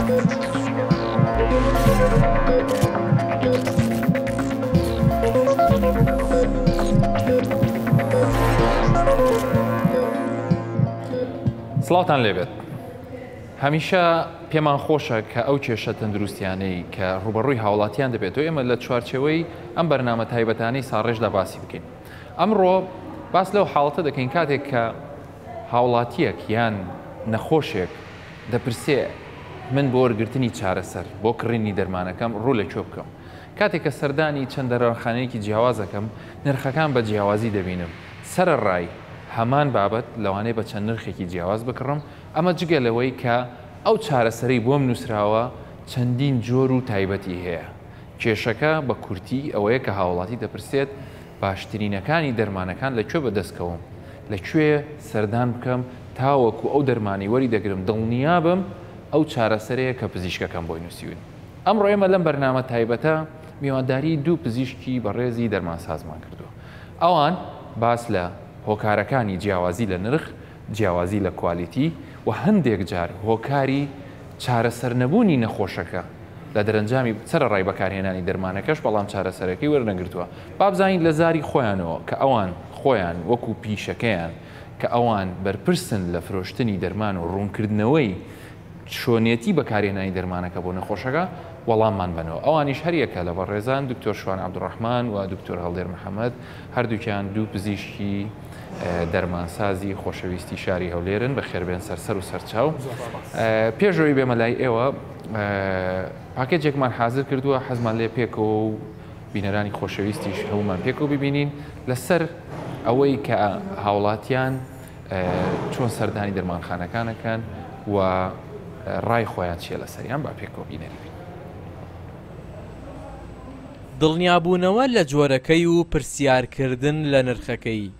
سڵاوتان لێبێت. هەمیشە پێمان خۆشە کە ئەو کێشە تەندروستیانەی کە ڕوبەڕووی هاوڵاتیان دەبێت و ئێمە لە چوارچێوەی ئەم بەرنامە تایبەتانەی ساڕێژدا باسی بکەین. ئەمڕۆ باس لەو حاڵەتە دەکەین کاتێک کە هاوڵاتیەک یان نەخۆشێک دەپرسێ من بۆ وەرگرتنی چارەسەر بۆ کڕینی دەرمانەکەم ڕوو لەکوێ بکەم. کاتێک کە سەردانی چەند دەرمانخانەیەکی جیاوازەکەم نرخەکان بە جیاوازی دەبینم. سەرەڕای هەمان بابەت لەوانەیە بە چەند نرخێکی جیاواز بکڕم، ئەمە جگە لەوەی کە ئەو چارەسەرەی بۆم نووسراوە چەندین جۆر و تایبەتی هەیە. کێشەکە بە کورتی ئەوەیە کە هاوڵاتی دەپرسێت باشترینەکانی دەرمانەکان لەکوێ بەدەستکەوم، لەکوێ سەردان بکەم تاوەکو ئەو دەرمانی وەری دەگرم دڵنیا بم ئەو چارەسەرەیە کە پزیشکەکەم بۆی نووسیون. ئەمڕۆ ئێمە لەم بەرنامە تایبەتە میوانداری دوو پزیشکی بەڕێزی دەرمانسازمان کردووە. ئەوان باس لە هۆکارەکانی جیاوازی لە نرخ، جیاوازی لە کوالیتی و هەندێک جار هۆکاری چارەسەر نەبوونی نەخۆشەکە لە دەرەنجامی سەرەڕای بەکارهێنانی دەرمانەکەش بەڵام چارەسەرەکەی وەرنەگرتووە. بابزانین لە زاری خۆیانەوە کە ئەوان خۆیان وەکو پیشەکەیان کە ئەوان بەرپرسن لە فرۆشتنی دەرمان و ڕوونکردنەوەی چۆنیەتی بەکارهێنانی دەرمانەکە بۆ نەخۆشەکە وەڵاممان بنەوە. ئەوانیش هەریەکە لە بەڕێزان دکتۆر شوان عەبدوڕەحمان و دکتۆر هەڵدێر محەممەد، هەردووکیان دوو پزیشکی دەرمانسازی خۆشەویستی شاری هەولێرن بە خێربێن سەرسەر و سەرچاو. پێشەوەی بێمە لای ئێوە پاکێجێکمان حازر کردووە، حەزمان لێ پێکەوە و بینەرانی خۆشەویستیش هەمومان پێکەوە ببینین لەسەر ئەوەی کە هاوڵاتیان چۆن سەردانی دەرمانخانەکانەکەن و ڕای خۆیان چیە لەسەریان با پێکەوە بینەری بین. دڵنیابوونەوە لە جۆرەکەی و پرسیارکردن لە نرخەکەی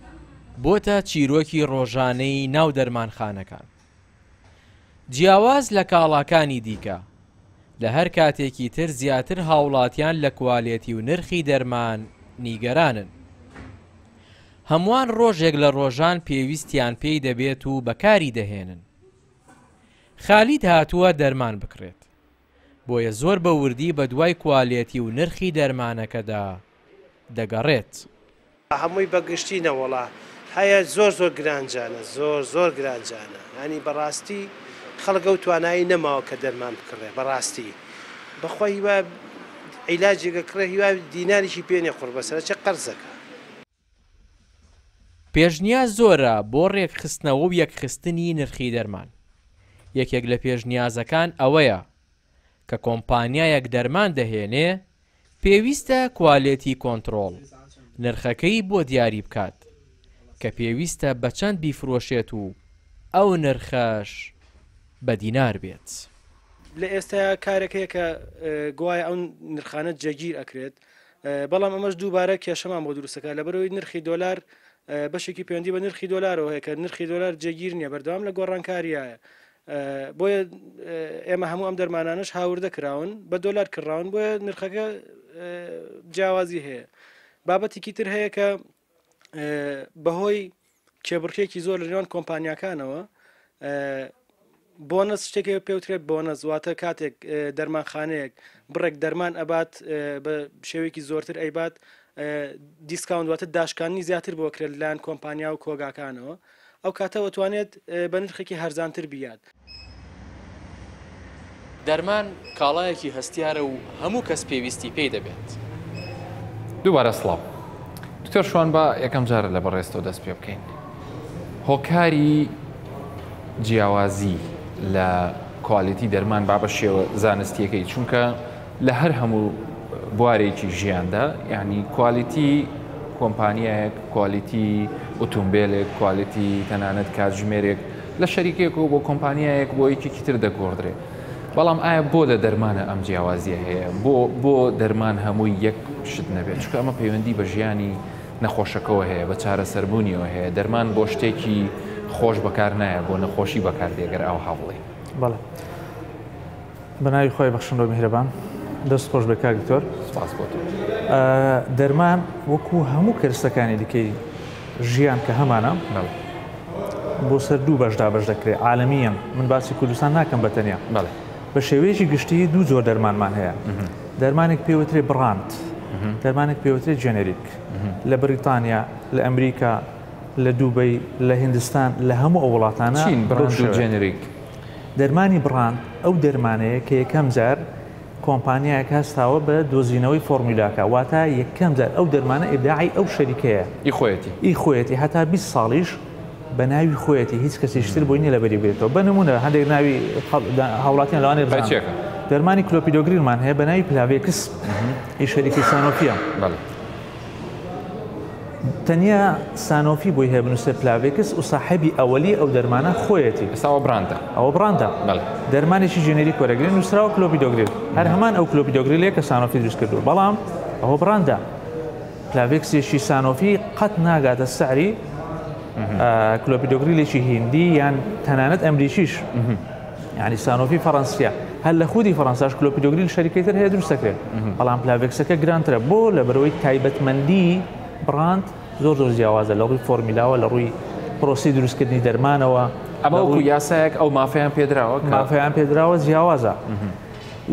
بۆتە چیرۆکی ڕۆژانەی ناو دەرمانخانەکان. جیاواز لە کاڵاکانی دیکە لە هەر کاتێکی تر زیاتر هاوڵاتیان لە کوالێتی و نرخی دەرمان نیگەرانن. هەمووان ڕۆژێک لە ڕۆژان پێویستیان پێی دەبێت و بەکاری دەهێنن. خالید هاتووە دەرمان بکرێت، بۆیە زۆر بە وردی بە دوای کوالێتی و نرخی دەرمانەکەدا دەگەڕێت. هەمووی بەگشتی نەوەڵا هەیە زۆر گرانجانە، زۆر گرانجانە، ینی بەڕاستی خەڵگە و توانایی نەماوە کە دەرمان بکڕێ. بەڕاستی بەخوا هیوا عیلاجێکە کڕێ هیوا دیناریشی پێنێ قوڕ بەسەر چه قەرزەکە. پێشنیاز زۆرە بۆ ڕێکخستنەوە و یەکخستنی نرخی دەرمان. یەکێک لە پێشنیازەکان ئەوەیە کە کۆمپانیایەک دەرمان دەهێنێ پێویستە کوالێتی کۆنتڕۆڵ نرخەکەی بۆ دیاری بکات کە پێویستە بە چەند بیفرۆشێت و ئەو نرخەش بە دینار بێت. لە ئێستا کارێکەیە کە گوایە ئەو نرخانە جەگیر ئەکرێت، بەڵام ئەمەش دووبارە کێشەمان بۆ دروستەکە لەبەرەوەی نرخی دۆلار بەشێکی پەیوەندی بە نرخی دۆلارەوە هەیە کە نرخی دۆلار جەگیر نییە، بەردەوام لە گۆڕانکاریایە. بۆیە ئێمە هەموو ئەم دەرمانانش هاوردە کراون بە دۆلار کراون، بۆیە نرخەکە جیاوازی هەیە. بابەتێکی تر هەیە کە بەهۆی کێبڕکێکی زۆر لە نێوان کۆمپانیاکانەوە بۆنەس شتێکی پێوترێت بۆنەس، واتە کاتێک دەرمانخانەیەک بڕێک دەرمان ئەبات بە شێوەیەکی زۆرتر ئەیبات دیسکاونت، واتە داشکانی زیاتر بۆکرێت لایەن کۆمپانیا و کۆگاکانەوە، ئەو کاتەوە توانێت بە نرخێکی هەرزانتر بیات. دەرمان کاڵایەکی هەستیارە و هەموو کەس پێویستی پێی دەبێت. دووبارە سڵاو. دکتۆر شوان با یەکەم جارە لە بەڕێستەوە دەست پێ بکەین. هۆکاری جیاوازی لە کوالیتی دەرمان با بە شێوە زانستیەکەی، چونکە لە هەر هەموو بوارێکی ژیاندا یعنی کوالیتی کۆمپانیایەک، کوالیتی ئۆتۆمبیلێک، کوالیتی تەنانەت کاتژمێرێک لە شەریکێک و بۆ کۆمپانیایەک بۆ یەکێکی تر دەگۆڕدرێ. بەڵام ئایا بۆ لە دەرمانە ئەم جیاوازیە هەیە؟ بۆ دەرمان هەمووی یەک شت نەبێت؟ چونکە ئەمە پەیوەندی بە ژیانی نەخۆشەکەەوە هەیە، بە چارەسەربوونیەوە هەیە. دەرمان بۆ شتێکی خۆش بەکار نایە، بۆ نەخۆشی بەکاردێگەر ئەو هەوڵێ. بەڵێ بەناوی خۆی بەخشندۆ میهرەبان، دەست خۆش بە کاک دکتۆر. سپاس بۆ تۆ. دەرمان وەکو هەموو کەرسەکانی دیکەی ژیان کە هەمانە بۆ سەر دوو بەشدا بەش دەکرێت عالەمیان. من باسی کوردستان ناکەم بەتەنیا، بە شێوەیەکی گشتی دوو زۆر دەرمانمان هەیە دەرمانێک پێوترێ بڕاند دەرمانێک پێوترێ جێنەریک لە بریتانیا لە ئەمریکا لە دووبەی لە هندستان لە هەموو ئەو وڵاتانە جێنریک دەرمانی بڕاند ئەو دەرمانەیە کە یەکەم جار کۆمپانیایەک هەستاوە بە دۆزینەوەی فۆرمولاکە واتە یەکەم جار ئەو دەرمانە ئیبداعی ئەو شەریکەیە ئی خۆیەتی هەتا 20 ساڵیش بە ناوی خۆیەتی هیچ کەسیشتر بۆی نیە لەبەری بێتەوە بە نمونە هەندێک ناوی هاوڵاتیان لەوانێ دەرمانی کلۆپیدۆگرینمان هەیە بە ناوی پلاڤێکس ئی شەریکی سانۆفیە تەنیا سانۆفی بۆی هەیە بنووسێ پلاڤێکس و ساحەبی ئەوەلی ئەو دەرمانە خۆیەتی ئەوە بڕاندە دەرمانێکی ژێنەریک وەرەگرین نووسراوە کلۆپیدۆگرین هەر هەمان ئەو کلۆپیدۆگریلەیە کە سانۆفی دروست کردو بەڵام ئەوە بڕاندە پلاڤێکسێکی سانۆفی قەت ناگاتە سعری کلۆپیدۆگریلێکی هیندی یان تەنانەت ئەمریکیش یعنی سانۆفی فەڕەنسیا هەر لە خودی فەڕەنساش کلۆپیدۆگریل شەریکەیتر هەیە دروست دەکرێت بەڵام پلاڤێکسەکە گرانترە بۆ لە بەرەوەی تایبەتمەندی بڕاند زۆر جیاوازە لە ڕووی فۆرمیلاوە لە ڕووی پرۆسی دروستکردنی دەرمانەوە ئەمە وەکو یاسایەک ئەو مافیان پێدراوە جیاوازە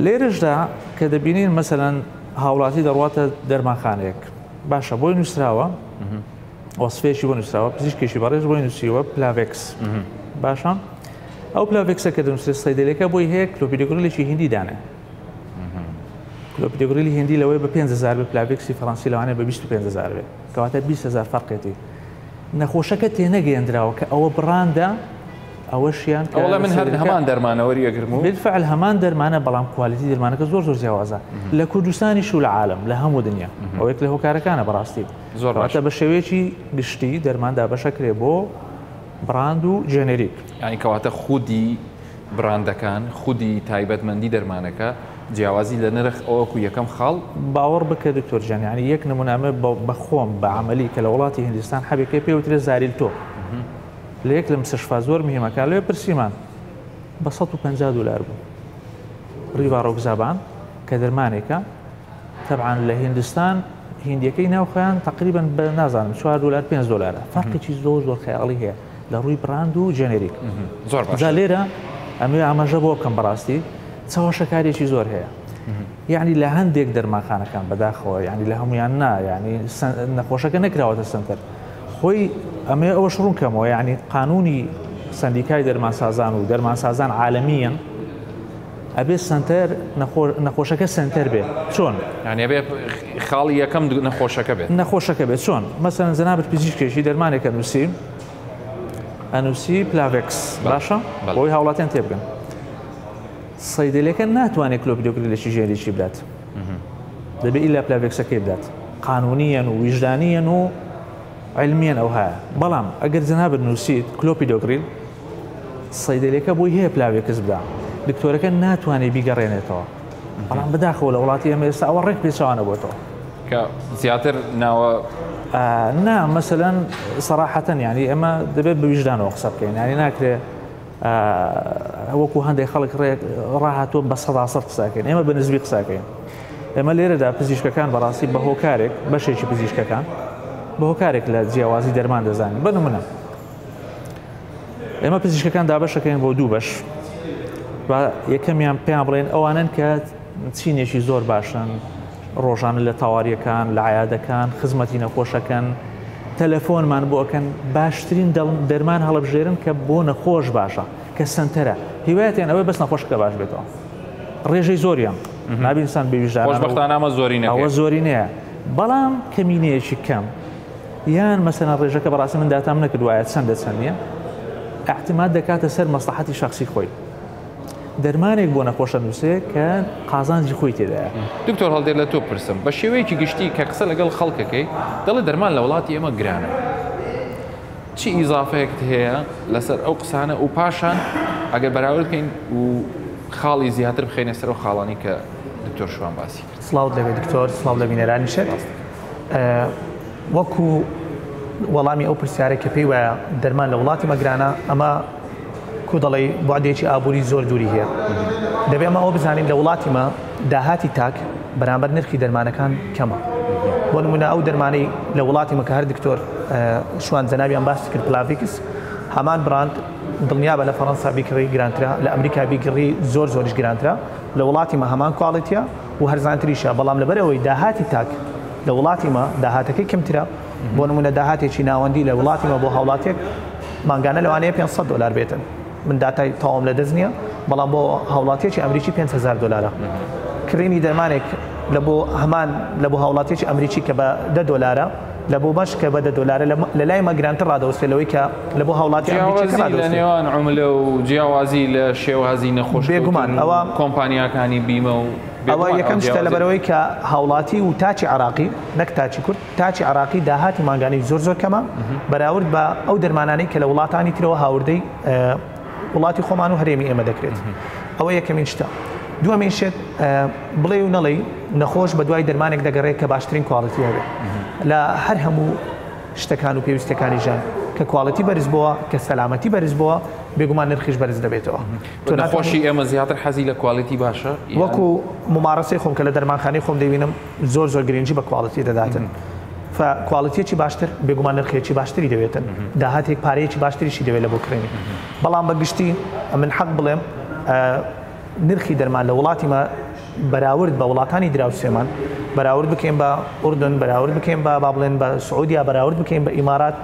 لێرشدا کە دەبینین مەسەلەن هاوڵاتی دەڕواتە دەرمانخانەیەک باشە بۆی نووسراوە وەسفێکی بۆ نووسراوە پزیشکێکی بەڕێز بۆی نووسیوە پلاڤێکس باشە ئەو پلاڤێکسە کە دەنووسێت سەیدەلەکە بۆی هەیە کلۆپیدۆگریلێکی هیندی دانێ کلۆپیدۆگریلی هیندی لەوەی بە 5,000 بە پلاڤێکسی فەڕەنسی لەوانەیە بە 25,000 بێت کەواتە 20,000 فەرقێتی نەخۆشەکە تێنەگەیەندراوە کە ئەوە بڕاندە ئەوەشیان ئەوڵە من هەر هەمان دەرمانەوەری ئەگرم و بالفعل هەمان دەرمانە بەڵام کوالیتی دەرمانەکە زۆر جیاوازە لە کوردستانیش و لە عالم لە هەموو دنیا ئەو یەک لە هۆکارەکانە بەڕاستی زۆراتە بە شێوەیەکی گشتی دەرماندا بەشەکرێ بۆ بڕاند و جێنەریک یعنی کەواتە خودی بڕاندەکان خودی تایبەتمەندی دەرمانەکە جیاوازی لە نرخ ئەوەکو یەکەم خاڵ باوەڕ بکە دکتۆر جان یعنی یەک نمونامە بە خۆم بە عملی کە لە وڵاتی هندستان حەبێکەکە پێوترێت زاریلتۆ لە یەک لە مستشفا زۆر مهمەکان لێ پرسیمان بە 150 دلار بوو ڕیڤارۆک زابان کە دەرمانێکە تەبعاً لە هندستان هندیەکەی ناوخۆیان تقریباً بە نازانم 4 دلار 5 دلارە فەرقێکی زۆر خەیاڵی هەیە لە ڕووی بڕاند و جێنەریک زۆر جا لێرە ئەمێ ئاماژە بۆ بکەم بەڕاستی چاوەشەکارێکی زۆر هەیە یعنی لە هەندێک دەرمانخانەکان بەداخەوە ینی لە هەمویان نا ینی نەخۆشەکە نەکراوەتە سنتەر خۆی ئەمێ ئەوەش ڕوونکەمەوە یعنی قانونی سندیکای دەرمانسازان و دەرمانسازان عالەمیان ئەبێ سنتەر نەخۆشەکە سنتەر بێت چۆن یعنی ئەبێ خاڵی یەکەم نەخۆشەکە بێت چۆن مەسەلەن جەنابەت پزیشکێکی دەرمانێکە نووسی ئەنووسی پلاڤێکس باشە بۆی هاوڵاتیان تێبگەن سەیدەلەکە ناتوانێت کلۆپیدۆگریلێکی ژێریی بدات دەبێت ئیلا پلاڤێکسەکەی بدات قانونیەن و ویژدانیەن و علمیان ئەو هەیە بەڵام ئەگەر جەنابەت نووسیت کلۆپیدۆگریل سەیدەلەکە بۆی هەیە پلاڤێکس بدا دکتۆرەکە ناتوانێت بیگەڕێنێتەوە بەڵام بەداخەوە لە وڵاتی ئێمە ئێستا ئەوە ڕێک پێچوانە بۆتەوە کە زیاتر ناوە نا مەسەلەن سەراحەتەن ینی ئەمە دەبێت بە ویژدانەوە قسە بکەین ینی ناکرێت وەکو هەندێک خەڵک ڕاهاتوە بە 100% قساکەین ئێمە بە نزبی قساکەین ئێمە لێرەدا پزیشکەکان بەڕاستی بە هۆکارێک بەشێکی پزیشکەکان بە هۆکارێک لە جیاوازی دەرمان دەزانین بە نمونە ئێمە پزیشکەکان دابەشەکەین بۆ دوو بەش یەکەمیان پێیان بڵێن ئەوانن کە چینێکی زۆر باشن ڕۆژانە لە تاواریەکان لە عیادەکان خزمەتی نەخۆشەکەن تەلەفۆنمان بۆکەن باشترین دەرمان هەڵبژێرن کە بۆ نەخۆش باشە کە سنتەرە هیوایەتیان ئەوەی بەس نەخۆشەکە باش بێتەوە ڕێژەی زۆریان نابینسان بێویژدانەوە ئەوە زۆری نییە بەڵام کەمینەیەکی کەم یان مەسەلەن ڕێژەکە بەڕاستی من داتام نەکردوایە چەندە چەندە احتیمال دەکاتە سەر مەسلحەتی شخصی خۆی دەرمانێک بۆ نەخۆشە نووسێ کە قازانجی خۆی تێدایە دکتۆر هەڵدێر لە تۆ پرسم بە شێوەیەکی گشتی کە قسە لەگەڵ خەڵکەکەی دەڵێ دەرمان لە وڵاتی ئێمە گرانە چی ئیزافەیەکت هەیە لەسەر ئەو قسانە و پاشان ئەگەر بەراورد بکەین و خاڵی زیاتر بخێنە سەر و خاڵانی کە دکتۆر شوان باسی کرد سڵاو لەبێ دکتۆر سڵاو لە بینەرانیشت وەکو وەڵامی ئەو پرسیارێک کە پێی وایە دەرمان لە وڵاتی مەگرانە ئەمە کو دەڵێ بوعدێکی ئابووری زۆر دووری هەیە دەبێت ئەمە ئەوە بزانین لە وڵاتیمە داهاتی تاک بەرامبەر نرخی دەرمانەکان کەمە بۆ نمونە ئەو دەرمانەی لە وڵاتیمە کە هەر دکتۆر شوان جەنابیان باسی کرد پلاڤێکس هەمان براند دڵنیا بە لە فەڕەنسا بیکڕی گرانترا لە ئەمریکا بیکڕی زۆریش گرانترا لە وڵاتی مە هەمان کواڵیتیە و هەرزانتریشە بەڵام لەبەرەوەی داهاتی تاک لە وڵاتی مە داهاتەکەی کەمترە بۆ نمونە داهاتێکی ناوەندی لە وڵاتی مە بۆ هاوڵاتێک مانگانە لەوانەیە $500 بێتن من داتای تاوام لە دەست نییە بەڵام بۆ هاوڵاتێکی ئەمریکی $5,000 کڕینی دەرمانێک لە بۆ هەمان لە بۆ هاوڵاتێکی ئەمریکی کە بە $10 لە بۆ باش کە بە $10 لە لای مەگرانتر ڕادەوەستێتەوەی کە لە بۆ هاوڵاتی لە نێوان عملە و جیاوازی لە شێوازی نەخۆش بێگومان ئەوە کۆمپانیاکانی بیمە و ئەوە یەکەم شتە لەبەرەوەی کە هاوڵاتی و تاچی عراقی نەک تاچی کورد تاچی عراقی داهاتی ماگانی زۆر کەمە بەراورد بە ئەو دەرمانانەی کە لە وڵاتانی ترەوە هاوردەی وڵاتی خۆمان و هەرێمی ئێمە دەکرێت ئەوە یەکەمین شتە دووەمین شت بڵێ و نەڵێ نەخۆش بە دوای دەرمانێک دەگەڕێت کە باشترین کواڵیتی هەبێت لە هەر هەموو شتەکان و پێویستەکانی ژیان کە کواڵیتی بەرز بووە کە سەلامەتی بەرز بووە بێگومان نرخیش بەرز دەبێتەوە تۆ نەخۆشی ئێمە زیاتر حەزی لە کواڵیتی باشە وەکو ممارەسەی خۆم کە لە دەرمانخانەی خۆم دەبینم زۆر گرنگی بە کواڵیتی دەداتن کواڵیتیەکی باشتر بێگومان نرخێکی باشتری دەوێتن داهاتێک پارەیەکی باشتریشی دەوێت لە بۆ کڕینی بەڵام بەگشتی من حەق بڵێم نرخی دەرمان لە وڵاتی مە بەراورد بە وڵاتانی دراوسێمان بەراورد بکەین بە ئوردن بەراورد بکەین بە با بڵێن بە سعودیا بەراورد بکەین بە ئیمارات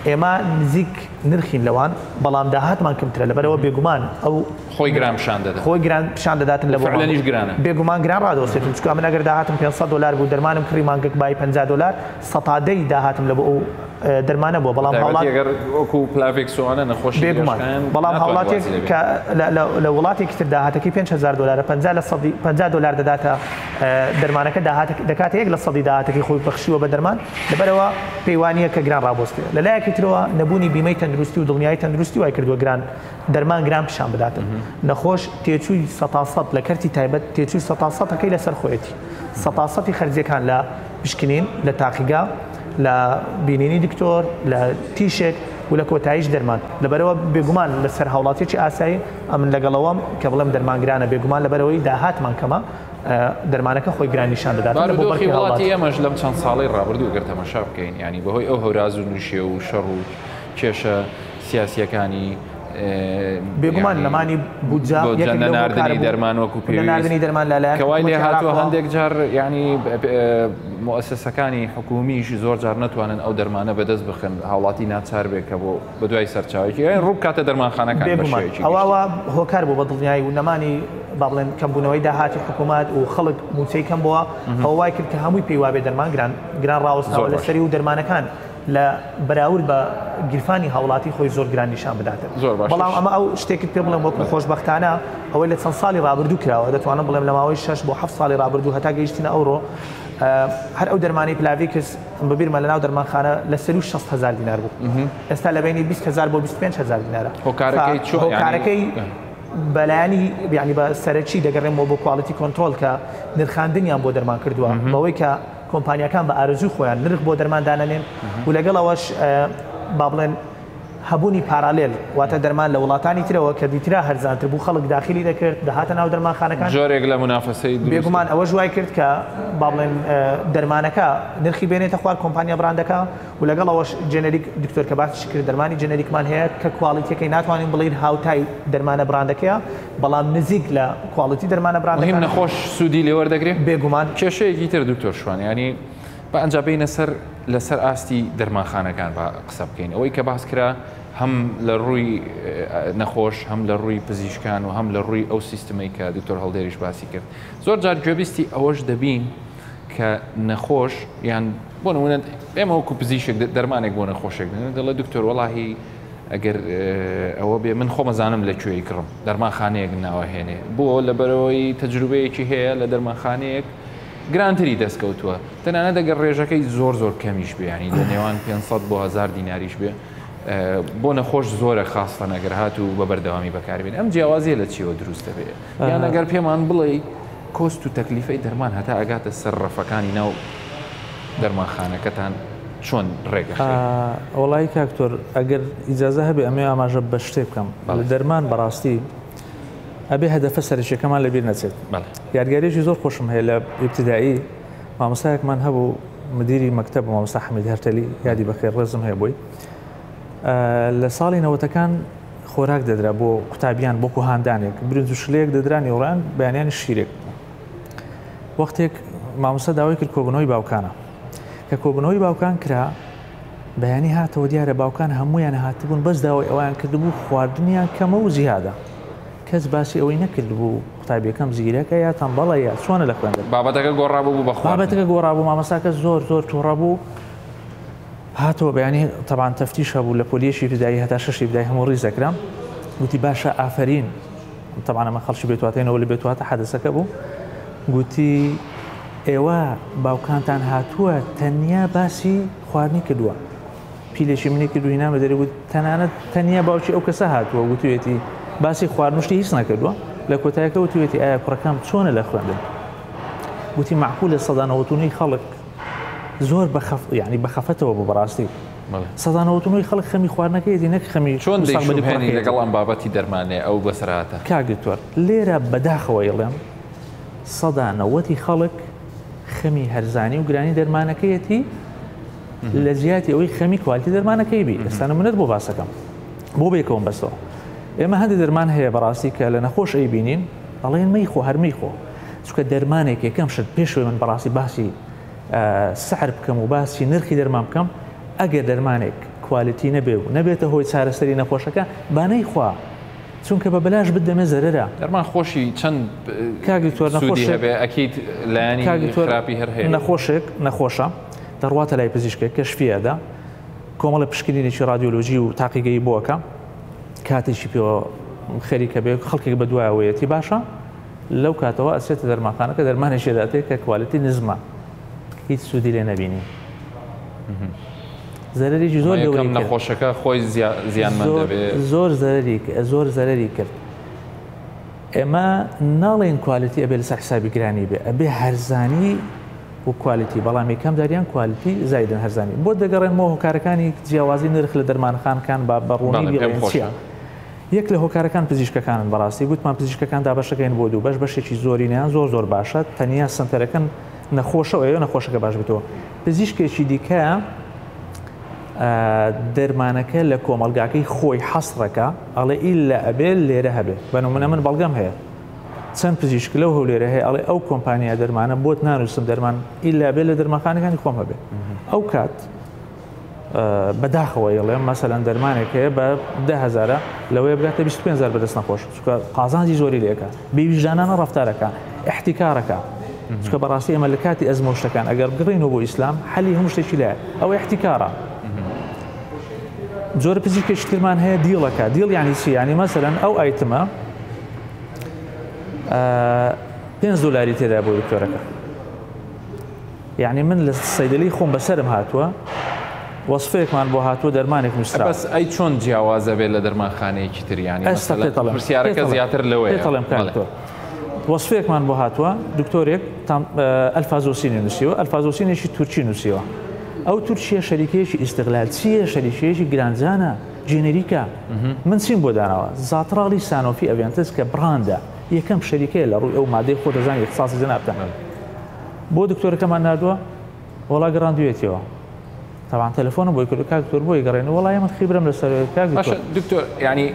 ئێمە نزیک نرخین لەوان بەڵام داهاتمان کەمترە لەبەرەوە بێگومان ئەو خۆی گران پیشان دەدات خۆی گران پیشان دەداتن لە فعلەنیش گرانە بێگومان گران ڕادەوەستێتم چکە من ئەگەر داهاتم $500 بوو دەرمانم کڕی مانگەک بای $50 سەتادەی داهاتم لە بۆ ئەو دەرمانە بووە بەڵام هاوڵات وەکو پلاڤێکسوانە نەخۆشی بێگومان بەڵام هاوڵاتێک کە لە وڵاتێکی تر داهاتەکەی $5,000 $50 دەداتە دەرمانەکە دەکاتە 1% داهاتەکەی خۆی بەخشیوە بە دەرمان لەبەرەوە پەیوانیە کە گران ڕابۆستێ لەلایەکی ترەوە نەبوونی بیمەی تەندروستی و دڵنیایی تەندروستی وای کردووە گران دەرمان گران پیشان بداتن نەخۆش تێچووی 100% لە کەرتی تایبەت تێچووی 100%ەکەی لەسەر خۆیەتی 100%ی خەرجیەکان لە پشکنین لە تاقیگا لە بینینی دکتۆر لە تیشێک و لە کۆتاییش دەرمان لەبەرەوە بێگومان لەسەر هاوڵاتێکی ئاسایی ئەمن لەگەڵەوەم کە بڵێم دەرمانگرانە بێگومان لەبەرەوەی داهاتمان کەمە دەرمانەکە خۆی گرانیشان دەدات بارودۆخی وڵاتی ئێمەش لەم چەند ساڵی ڕابردوو گەر تەماشا بکەین ینی بەهۆی ئەو هەوراز و نووشێ و شەڕ و کێشە سیاسیەکانی بێگومان لەمانی بودجا ناردنی دەرمان وەکو ناردنی دەرمان لەلایەن کەوای لێ هاتووە هەندێک جار ینی مؤسسەکانی حکومیش زۆر جار نتوانن ئەو دەرمانە بەدەست بخن هاوڵاتی ناچار بێت کە بۆ بە دوای سەرچاوێکی ڕوو کاتە دەرمانخانەکان ئەوە هۆکار بوو بە دڵنیایی و نەمانی با بڵێن کەمبوونەوەی داهاتی حکوومەت و خەڵک موچەی کەم بووە ئەو وای کرد کە هەمووی پێی وابێ دەرمان گران ڕاوەستاوە لەسەری و دەرمانەکان لە بەراورد بە گیرفانی هاوڵاتی خۆی زۆر گران نیشان بداتن بەڵام ئەمە ئەو شتێکت پێ بڵێم وەکو خۆشبەختانە ئەوەی لە چەند ساڵی ڕابردوو کراوە دەتوانم بڵێم لە ماوەی 6 بۆ 7 ساڵی ڕابردوو هەتا گەیشتینە ئەوڕۆ هەر ئەو دەرمانی پلاڤیکس ببیرمە لەناو دەرمانخانە لە سەری 60,000 دینار بوو ئێستا لە بینی 20,000 بۆ 25,000 دینارە هۆکارەکەی بەلایانی یعنی بە سەرەکی دەگەڕێمەوە بۆ کواڵیتی کۆنتترۆل کە نرخاندنیان بۆ دەرمان کردووە بەوەی کە کۆمپانیەکان بە ئارزوی خۆیان نرخ بۆ دەرماندانەنێن و لەگەڵ ئەوەش با بڵێن هەبوونی پارالێل واتە دەرمان لە وڵاتانی ترەوە کە دیترا هەرزانتر بوو خەڵک داخلی دەکرد دەهاتە ناو دەرمانخانەکان جۆرێک لە منافەسەی بێگومان ئەوە ژوای کرد کە با بڵێن دەرمانەکە نرخی بێنێتە خوار کۆمپانیا براندەکە و لەگەڵ ئەوەش جێنەریک دکتۆر کە باسی کرد دەرمانی جێنەریکمان هەیە کە کواڵیتیەکەی ناتوانین بڵین هاوتای دەرمانە براندەکەیە بەڵام نزیک لە کواڵیتی دەرمانە براندەکە نەخۆش سوودی لێوەردەگرێت بێگومان کێشەیەکی تر دکتۆر شوان ینی بە ئەنجابینە لەسەر ئاستی دەرمانخانەکان بە قسە بکەین ئەوەی کە باس کرا هەم لە ڕووی نەخۆش هەم لە ڕووی پزیشکان و هەم لە ڕووی ئەو سیستمەی کە دکتۆر هەڵدێریش باسی کرد زۆر جار گوێبیستی ئەوەش دەبین کە نەخۆش یان بۆ نمونە ئێمە وەکو پزیشک دەرمانێک بۆ نەخۆشێک دەڵێ دکتۆر وەڵاهی ئەگەر ئەوە بێ من خۆمەزانم لەکوێی کڕم دەرمانخانەیەک ناوەهێنێ بۆ لەبەرەوەی تەجروبەیەکی هەیە لە دەرمانخانەیەک گرانتری دەستکەوتووە تەنانەت دەگەر ڕێژەکەی زۆر کەمیش بێ ینی لە نێوان 500 بۆ 1000 دیناریش بێ بۆ نەخۆش زۆرە خاستە نەگەر هات و بە بەردەوامی بەکاربێن ئەم جیاوازیە لە چیەوە دروستە بێ یان ئەگەر پێمان بڵێ کۆست و تەکلیفەی دەرمان هەتا ئەگاتە سەر ڕەفەکانی ناو دەرمانخانەکەتان چۆن ڕێگە وڵی کاکتۆر ئەگەر ئیجازە هەبێ ئەمێ ئاماژە بە شتێ بکەم لە دەرمان بەڕاستی ئەبێ هەدەفە سەرچێکەکەمان لەبیر نەچێت یادگارێکی زۆر خۆشم هەیە لە ئیبتیدایی مامۆستایەکمان هەبوو مدیری مەکتەب مامۆستا حەمید هەرتەلی یادی بەخێر ڕێزم هەیە بۆی لە ساڵی نەوەتەکان خۆراک دەدرا بۆ قوتابیان بۆ کوهاندانێک برنج و شلەیەک دەدرا نێوڕیان بەیانیانی شیرێک وەختێک مامۆستا داوای کرد کۆبنەوەی باوکانە کە کۆبنەوەی باوکان کرا بەیانی هاتەوە دیارە باوکان هەمویان هاتبوون بەس داوای ئەویان کردبوو خواردنیان کەمە و زیادە کەس باسی ئەوەی نەکرد بوو قوتابیەکەم زیرەکە یا تەمبەڵە یا چۆنە لە خوێندن بابەتەکە گۆڕابوو بە بابەتەکە گۆڕابوو مامۆستاکە زۆر تووڕە بوو هاتەوە بەیانی تەبان تەفتیش هەبوو لە پۆلیەشی ابتدایی هەتا شەشی ابتدایی هەموو ڕیزەکرام گوتی باشە ئافرین طبعا ئەمە خەڵکی بێتواتێنەوە لە بێتواتە حەدەسەکە بوو گوتی ئێوە باوکانتان هاتووە تەنیا باسی خواردنی کردووە پیلێکی منی کردو هینامە دەرێ تەنانەت تەنیا باوکی ئەو کەسە هاتووە گوتوێتی باسی خواردنشتی هیچ نەکردووە لە کۆتایەکە وتوێتی ئایا کوڕەکەم چۆنە لە خوێندن گوتی معقولە سەدانەوەتونی خەڵک زۆر یعنی بەخەفەتەوە بۆ بەڕاستی سەدانەوەتونی خەڵک خەمی خواردنەکەیەتی نەک خەمی چۆن دەیشوهێنی لەگەڵ ئەم بابەتی دەرمانێ ئەو بەسەراتە کاگتوەر لێرە بەداخەوە ئێڵێم سەدانەوەتی خەڵک خەمی هەرزانی و گرانی دەرمانەکەیەتی لە زیاتی ئەوەی خەمی کوالیتی دەرمانەکەی بی ئێستانە منت بۆ باسەکەم بۆ بێکەوەم بەسەوە ئێمە هەندێک دەرمان هەیە بەڕاستی کە لە نەخۆش ئەی بینین ئەڵێن مەیخۆ هەرمەیخۆ چونکە دەرمانێک یەکەم شت پێشوێ من بەڕاستی باسی سعر بکەم و باسی نرخی دەرمان بکەم ئەگەر دەرمانێک کوالیتی نەبێ و نەبێتە هۆی چارەسەری نەخۆشەکە با نەیخوا چونکە بە بەلاش بدەمێ زەرەرە دەرمان خۆشی چەند سوودی هەبێ ئەکید لایانی خراپی هەر هەیە نەخۆشە دەڕواتە لای پزیشکێک کەشفیەدا کۆمەڵە پشکنینێکی رادیۆلۆژی و تاقیگەی بۆکە کاتێکی پێوە خەریکە بێ خەڵکێک بە دوایەوەیەتی باشە لەو کاتەوە ئەسێتە دەرمانخانەکە دەرمانێکێداتێت کە کوالیتی نزمە هیچ سوودی لێ نەبینی زەرەرێکی زۆر گەورەی نەخۆشەکە خۆی زیانمەند دەبێت زۆر زەرەری کرد ئێمە ناڵێن کوالیتی ئەبێ لەسەر حسابی گرانی بێ ئەبێ هەرزانی و کوالیتی بەڵام یەکەم داریان کوالیتی زایدن هەرزانی بۆ دەگەڕێنەوە هۆکارەکانی جیاوازی نرخ لە دەرمانخانەکان بە بەڕوونی بیڵێنچیە یەک لە هۆکارەکان پزیشکەکانن بەڕاستی گوتمان پزیشکەکان دابەشەکەین بۆ دوو بەشێکی زۆرینیان زۆر باشە تەنیا سنتەرەکەن نەخۆشەوە ئێوە نەخۆشەکە باش بێتەوە پزیشکێکی دیکە دەرمانەکە لە کۆمەلگاکەی خۆی حەسڕەکە ئەڵێ ئیلا ئەبێ لێرە هەبێ بەنمونە من بەڵگەم هەیە چەند پزیشک لەو هەولێرە هەیە ئەڵێ ئەو کۆمپانیا دەرمانە بۆت نانووسم دەرمان ئیلا بێ لە دەرمانخانەکانی خۆم هەبێ ئەو کات بەداخەوە ئێڵێم مەسەلەن دەرمانێک هەیە بە 10,000 لەوەیە بگاتە 25,000 بەدەست نەخۆش چونکە قازانجی زۆری لێکە بێویژدانانە ڕەفتارەکە احتیکارەکە چونکە بەڕاستی ئەمە لە کاتی ئەزمە شتەکان ئەگەر بگڕینەوە بۆ ئیسلام حەلی هەموو شتێکی لایە ئەوە احتیکارە زۆر پزیشکێکی ترمان هەیە دیڵەکە دیڵ یعنی چی یعنی مەسەلەن ئەو ئایتمە $5 تێدا بۆ دکتۆرەکە یعنی من لە سەیدەلەی خۆم بەسەرم هاتووە وەسفەیەکمان بۆ هاتووە دەرمانێک نووسرا بەس ئەی چۆن جیاوازە بێت لە دەرمانخانەیەکی تریانی پرسیارەکە زیاتر لەوەیە وەسفەیەکمان بۆ هاتووە دکتۆرێک ئەلفازۆسینی نووسیوە ئەلفازۆسینێکی تورکی نووسیوە ئەو تورکیە شەریکەیەکی ئیستیغلال چییە شەریکەیەکی گرانجانە جێنەریکە من چیم بۆ داناوە زاتراڵی سانۆفی ئەڤێنتس کە براندە یەکەم شەریکەیە لە ڕووی ئەو مادەی خۆ دەزانێت اختصاصی جەنابتان بۆ دکتۆرەکەمان نردووە وەڵا گەڕاندوێتەوە طبعا تەلەفۆنم بۆی کرد کاک دکتۆر بۆی گەڕێنەوە وەڵای من خیبرم لەسەر کاک دکتۆر یعنی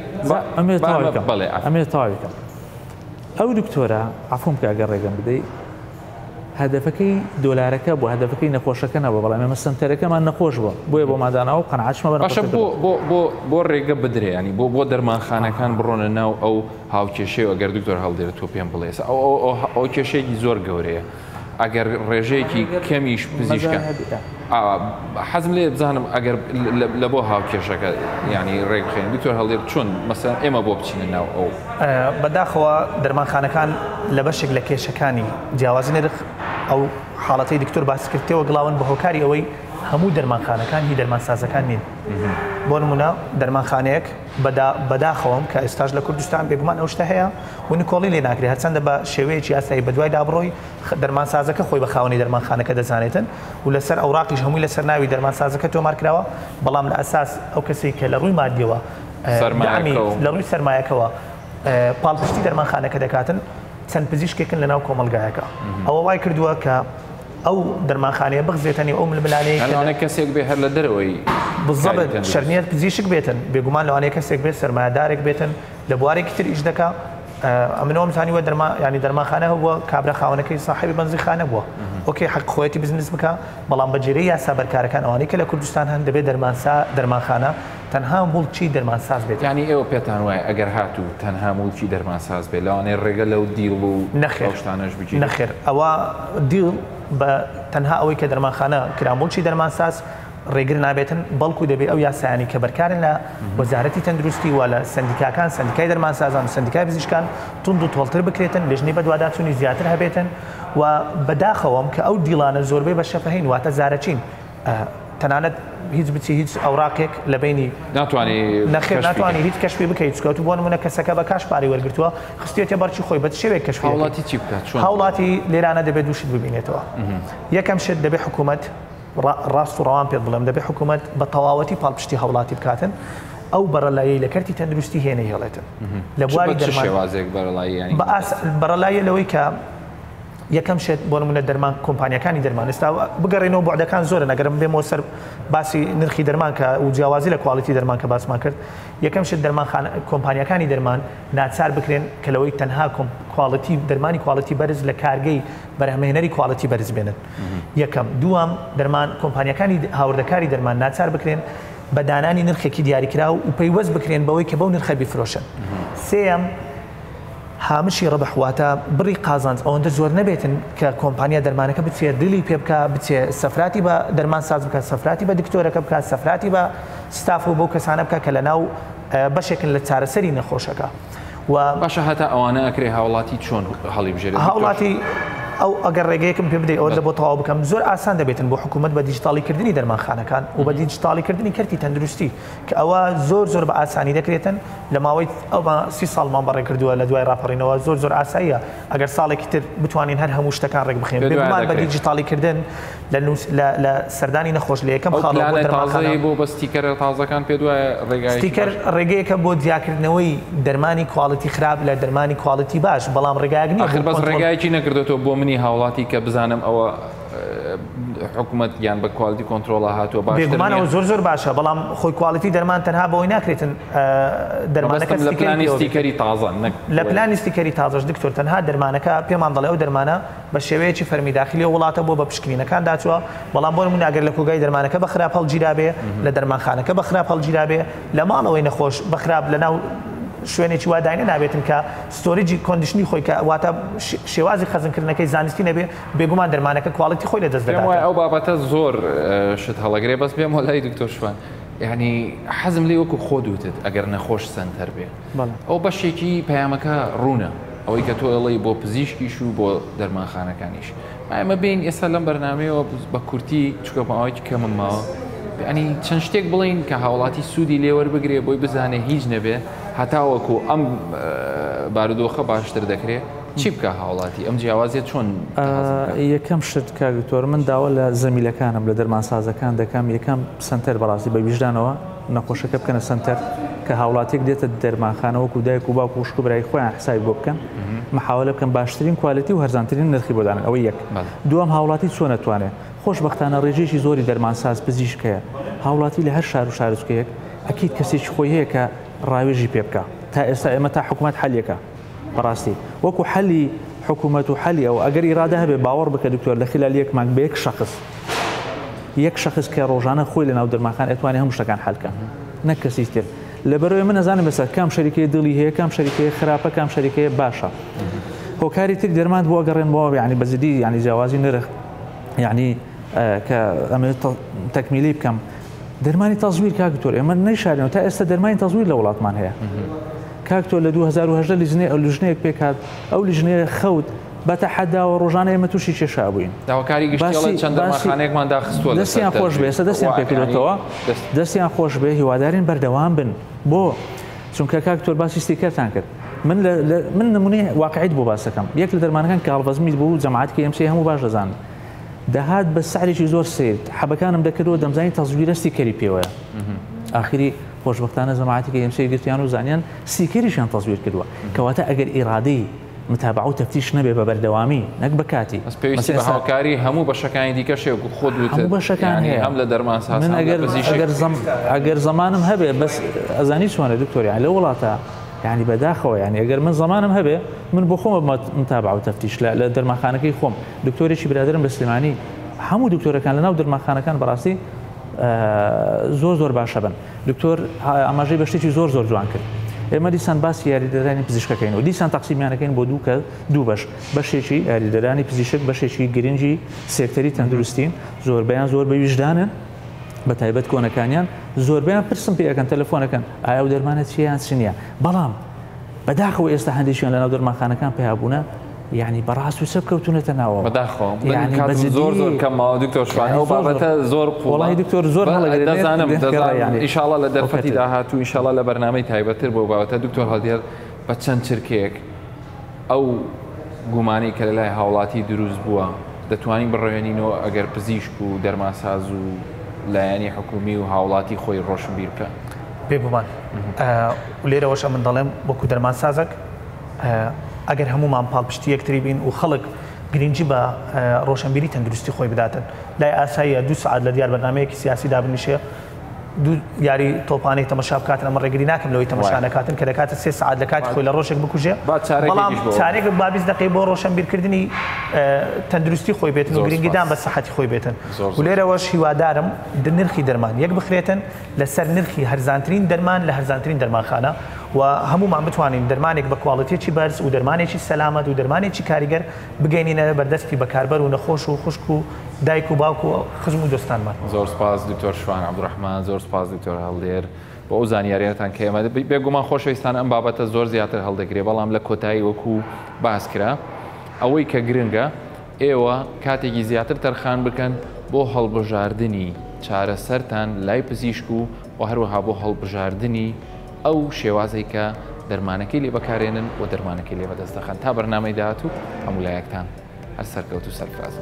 ئەمێ تاویکەم ئەو دکتۆرە عفوم کە گەڕێگەم بدەیت هەدەفەکەی دۆلارەکە بۆ هەدەفەکەی نەخۆشەکە نەبوو بەڵام ئێمە سنتەرەکەمان نەخۆش بووە بۆیە بۆ ماداناوە قەنعاتشمە باشە بۆ ڕێگە بدرێ ینی بۆ دەرمانخانەکان بڕۆنە ناو ئەو هاوکێشەی ئەگەر دکتۆر هەڵدێرە تۆ پێم بڵێ ئەو کێشەیەکی زۆر گەورەیە ئەگەر ڕێژەیەکی کەمیش پزیشکە حەزم لێ بزانم ئەگەر لە بۆ هاوکێشەکە ینی ڕێگخێن دکتۆر هەڵدێر چۆن مەسەن ئێمە بۆ بچینە ناو ئەو بەداخەوە دەرمانخانەکان لە بەشێک لە کێشەکانی جیاوازی نرخ ئەو حاڵەتەی دکتۆر باس کردەوە گڵاون بە هۆکاری ئەوەی هەموو دەرمانخانەکان هی دەرمانسازەکان نین بۆ نمونە دەرمانخانەیەک بەداخەوەم کە ئێستاش لە کوردستان بێگومان ئەو شتە هەیە و نکۆڵی لێ ناکرێت هەرچەندە بە شێوەیەکی ئاسایی بە دوای دابڕۆی دەرمانسازەکە خۆی بە خاوەنی دەرمانخانەکە دەزانێتن و لەسەر ئەوراقیش هەمووی لەسەر ناوی دەرمانسازەکە تۆمار کراوە بەڵام لە ئەساس ئەو کەسێک کە لە ڕووی مادیەوە لە ڕووی سەرمایەکەوە پاڵپشتی دەرمانخانەکە دەکاتن چەند پزیشکێکن لە ناو کۆمەلگایەکە ئەوە وای کردووە کە ئەو دەرمانخانەیە بغزێتنی ئەو ململانەیە ئەوانەیە کەسێک بێ هەر لە دەرەوەی بالضبط شەرنیەت پزیشک بێتن بێگومان لەوانەیە کەسێک بێت سەرمایه‌دارێک بێتن لە بوارێکی تر ئیش دەکا ئەمنەوەم زانیوە ینی دەرمانخانە هەبووە کابرا خاوەنەکەی صاحبی بەنزیخانە بووە ئۆکێ حەق خۆیەتی بزنس بکە بەڵام بەجێرەی یاسا بەرکارەکان ئەوانەی کە لە کوردستان هەن دەبێت دەرمانخانە تەنها مڵکی دەرمانساز بێت ینی ئێوە پێتان وایە ئەگەر هاتوو تەنها مڵکی دەرمانساز بێت لەوانەیە ڕێگە لەو دیڵ و نەخێشتانەش بچین نەخێر ئەوە دیڵ بە تەنها ئەوەی کە دەرمانخانە کرامڵکی دەرمانساز ڕێگر نابێتن بەڵکو دەبێت ئەو یاسایانی کە بەرکارن لە وەزارەتی تەندروستی و لە سندیکاکان سندیکای دەرمانسازان و سندیکای پزیشکان تونند و تۆڵتر بکرێتن لەژنەی بەدواداچوونی زیاتر هەبێتن و بەداخەوەم کە ئەو دیڵانە زۆربەی بە شەفەهین واتە زارەچین تەنانەت هیچ بچی هیچ ئەوراقێک لە بینی ناتوانانی هیچ کەشفی بکەیت چکەوت بۆ نمونە کەسەکە بە کاشپاری وەرگرتووە خستێتە بەرچی خۆی بە شێوێک کەشفی هاوڵاتی چی بکات هاوڵاتی لێرانە دەبێت دووشت ببینێتەوە یەکەم شت دەبێت حکوومەت ڕاست و ڕەوان پێ بڵێم دەبێت حکوومەت بە تەواوەتی پاڵپشتی هەوڵاتی بکاتن ئەو بەرەلایەی لە کەرتی تەندروستی هێنەی هێڵێتن لە بواری دەرمانشێوازێک بەرەلایە لەوەی کە یەکەم شێت بۆ نمونە دەرمان کۆمپانیەکانی دەرمان ئێستا بگەڕێنەوە بوعدەکان زۆرە نەگەرم بێمەوە سەر باسی نرخی دەرمان کە و جیاوازی لە کواڵیتی دەرمان کە باسمان کرد یەکەم شت کۆمپانیەکانی دەرمان ناچار بکرێن کە لەوەی تەنها کواڵیتی دەرمانی کواڵیتی بەرز لە کارگەی بەرهەمهێنەری کواڵیتی بەرز بێنن یەکەم دووەم دەرمان کۆمپانیەکانی هاوردەکاری دەرمان ناچار بکرێن بە دانانی نرخێکی دیاریکرا و پەیوەست بکرێن بەوەی کە بەو نرخە بیفرۆشن سێم هامشی ڕەبحواتە بڕی قازانج ئەوەندە زۆر نەبێتن کە کۆمپانیا دەرمانەکە بچێت دلی پێ بکە بچێت سەفراتی بە دەرمان ساز بکات سەفراتی بە دکتۆرەکە بکات سەفراتی بە ستاف و بەو کەسانە بکە کە لە ناو بەشێکن لە چارەسەری نەخۆشەکە و باشە هەتا ئەوانە ئەکرێ هاوڵاتی چۆن هەڵی بژێت هاوڵاتی ئەو ئەگەر ڕێگەیەکم پێ بدەیت ئەوە لە بۆ تەواو بکەم زۆر ئاسان دەبێتن بۆ حکوومەت بە دیجیتاڵیکردنی دەرمانخانەکان و بە دیجیتاڵیکردنی کەرتی تەندروستی کە ئەوە زۆر بە ئاسانی دەکرێتن لە ماوەی ئەو 30 ساڵمان بەڕێ کردووە لە دوای ڕاپەڕینەوە زۆر ئاساییە ئەگەر ساڵێکی تر بتوانین هەر هەموو شتەکان ڕێک بخێن بێگومان بە دیجیتاڵیکردن لە سەردانی نەخۆش لە یەکەم خاڵ بۆ بە ستیکەرە تازەکان پێ دوای ستیکەر ڕێگەیەکە بۆ دیاکردنەوەی دەرمانی کواڵیتی خراپ لە دەرمانی کواڵیتی باش بەڵام ڕێگایەک نیە بەس ڕێگایەکی نەکردێتەوە بۆ منی هاوڵاتی کە بزانم ئەوە حکوومەت یان بە کواڵیتی کۆنتترۆڵە هاتووە بێگومانەوە زۆر باشە بەڵام خۆی کواڵیتی دەرمان تەنها بەوەی ناکرێتن دەرمانەکە لە پلانی ستیکەری تازە لە پلانی ستیکەری تازەش دکتۆر تەنها دەرمانەکە پێمان دەڵێ ئەو دەرمانە بە شێوەیەکی فەرمی داخلی وڵاتە بۆ بە پشکنینەکان داچووە بەڵام بۆ نمونە ئەگەر لە کۆگای دەرمانەکە بە خراپ هەڵگیرابێ لە دەرمانخانەکە بە خراپ هەڵگیرابێ لە ماڵەوەی نەخۆش بە خراپ لەناو شوێنێکی واداینە نابێتن کە ستۆریجی کۆندیشنی خۆی کە واتە شێوازی خەزمکردنەکەی زانستی نەبێ بێگومان دەرمانەکە کواڵیتی خۆی لەدەست دەدات ئەو بابەتە زۆر شت هەڵەگرێ بەس بێم وەلای دکتۆر شوان یعنی حەزم لێ وەکو خۆ دوتت ئەگەر نەخۆش سنتەر بێ ئەو بەشێکی پەیامەکە ڕوونە ئەوەی کە تۆ ئەڵی بۆ پزیشکیش و بۆ دەرمانخانەکانیش ئەمە بین ئێستا لەم بەرنامەیەوە بە کورتی چکەماوەی کەمم ماوە ینی چەند شتێک بڵین کە هاوڵاتی سوودی لێوەربگرێ بۆی بزانێ هیچ نەبێ هەتاوەکو ئەم بارودۆخە باشتر دەکرێت چی بکە هاوڵاتی ئەم جیاوازیە چۆن یەکەم شت کاگتۆر من داوە لە زەمیلەکانم لە دەرمانسازەکان دەکەم یەکەم سنتەر بەڕاستی بە ویژدانەوە نەخۆشەکە بکەنە سنتەر کە هاوڵاتێک دێتە دەرمانخانەوەکو دایک و باوکو وشک و برای خۆیان حسابی بۆ بکەن محاولە بکەن باشترین کوالیتی و هەرزانترین نرخی بۆدانن ئەوەی یەک دووەم هاوڵاتی چۆن نەتوانێت خۆشبەختانە ڕێژێکی زۆری دەرمانساز پزیشکەیە هاوڵاتی لە هەر شار و شارچکەیەک ئەکید کەسێکی خۆی هەیە کە ڕاوێژی پێ بکە تا ئێستا ئێمە تا حکوومەت حەلیەکە بەڕاستی وەکو حەلی حکوومەت و حەلی ئەو ئەگەر ئیرادە هەبێ باوەڕ بکە دکتۆر لە خلال یەک مانگ بە یەک شەخص کە ڕۆژانە خۆی لە ناو دەرمانخانە ئەتوانێت هەموو شتەکان حەلکە نەک کەسی تر لەبەرەوەی من نەزانم بەسەر کام شەریکەیە دڵی هەیە کام شەریکەیە خراپە کام شەریکەیە باشە هۆکاری تر دەرمان بۆ گەڕێنەوە یعنی بەزیدی یعنی جیاوازی نرخ یعنی کە ئەمە تەکمیلی بکەم دەرمانی تەزویر کاکتۆر ئێمە نەیشارێنەوە تا ئێستا دەرمانی تەزویر لە وڵاتمان هەیە کاکتۆر لە 2010 لیژنەیەک پێکات ئەو لیژنەیە خەوت بەتەحەداوە ڕۆژانە ئێمە تووشی کێشا بووین داواکاری گشتیڵە چەند دەرمانخانەیەکمان داخستووە دەستیان خۆش بێ ئێستا دەستیان پێکردێتەوە دەستیان خۆش بێ هیوادارین بەردەوام بن بۆ چونکە کاکتۆر باسی ستیکەرتان کرد من نمونەی واقعیت بۆ باسەکەم یەک لە دەرمانەکان کە هەڵبەزمی بوو جەماعەتی ئەمسی هەموو باش دەزانن دەهات بە سعرێکی زۆر سێت حەبەکانم دەکردەوە دەمزانی تەزویرە ستیکەری پێوەیە ئاخری خۆشبەختانە جەماعەتی ئەمسی گرتیان و زانیان ستیکەریشیان تەزویر کردووە کەواتە ئەگەر ئیرادەی متابعة و تفتیش نەبێ بە بەردەوامی نەک بە کاتی بەس پێویستی بە هاوکاری هەموو بەشەکانی دیکەشێک خۆت هەموو بەشەکان هەیە هەم لە دەرمانساز من ئەگەر زمانم هەبێ بەس ئەزانی چۆنە دکتۆریان لە وڵاتە يعني بەداخەوە يعني ئەگەر من زمانم هەبێ من بۆ خۆمە متابعة و تفتیش لە دەرمانخانەکەی خۆم دکتۆرێکی برادرم بە سلێمانی هەموو دکتۆرەکان لەناو دەرمانخانەکان بەڕاستی زۆر باشە بن دکتۆر ئاماژەی بە شتێکی زۆر جوان کرد ئێمە دیسان باسی یاریدەرانی پزیشکەکەین و دیسان تەقسیمیانەکەین بۆ دوو بەش بەشێکی یاریدەرانی پزیشک بەشێکی گرنگی سێکتەری تەندروستین زۆربیان زۆر بە ویژدانن بە تایبەت کۆنەکانیان زۆربیان پرسم پێەکەن تەلەفۆنەکەن ئایا و دەرمانە چیان چنیە بەڵام بەداخەوە ئێستا هەندێکیان لەناو دەرمانخانەکان پێهابوونە يعني بەڕاست و سەب کەوتونەتە ناوە بەداخەوە يعني زۆر کەمەوە دکتۆر شوان ئەو بابەتە زۆر وڵی دکتۆر زۆر دەزانم ئینشاڵڵا لە دەرفەتی داهاتوو ئینشاڵڵا لە بەرنامەی تایبەتر بۆ بابەتە دکتۆر هەڵدێر بە چەند چرکێک ئەو گومانی کە لە لای هاوڵاتی دروست بووە دەتوانین بڕێنینەوە ئەگەر پزیشک و دەرمانساز و لایەنی حکومی و هاوڵاتی خۆی ڕۆشنبیر بکە پێ بمان لێرەوەشە من دەڵێم وەکو دەرمانسازێک ئەگەر هەمومان پاڵپشتی یەکتری بین و خەڵک گرنگی بە ڕۆشنبیری تەندروستی خۆی بداتن لای ئاساییە 2 سعات لە دیار بەرنامەیەکی سیاسی دابنیشێ یاری تۆپانەی تەمەشا بکاتن ئەمە ڕێگری ناکەم لەوەی تەمەشا نەکاتن کە دەکاتە 3 سعات لە کاتی خۆی لە ڕۆژێک بکوژێ بەڵام چارێک با 20 دقیقەی بۆ ڕۆشنبیرکردنی تەندروستی خۆی بێتن و گرنگیدان بە سەحەتی خۆی بێتن و لێرەوەش هیوادارم نرخی دەرمان یەک بخرێتن لەسەر نرخی هەرزانترین دەرمان لە هەرزانترین دەرمانخانە و هەمومان بتوانین دەرمانێک بە کواڵیتێکی بەرز و دەرمانێکی سەلامەت و دەرمانێکی کاریگەر بگەینینە بەردەستی بەکاربەر و نەخۆش و خوشک و دایک و باوکو و خزم و دۆستانمان زۆر سپاس دکتۆر شوان عەبدوڕەحمان زۆر سپاس دکتۆر هەڵدێر بۆ ئەو زانیاریەتان کە ئێمە بێگومان خۆشەویستان ئەم بابەتە زۆر زیاتر هەڵدەگرێ بەڵام لە کۆتایی وەکو باس کرا ئەوەی کە گرنگە ئێوە کاتێکی زیاتر تەرخان بکەن بۆ هەڵبژاردننی چارەسەرتان لای پزیشک و هەروەها بۆ هەڵبژاردننی ئەو شێوازەی کە دەرمانەکەی لێ بەکارێنن و دەرمانەکەی لێ بەدەست دەخەن تا بەرنامەی داهاتوو هەموو لایەکتان هەر سەرکەوت و سەرفراز.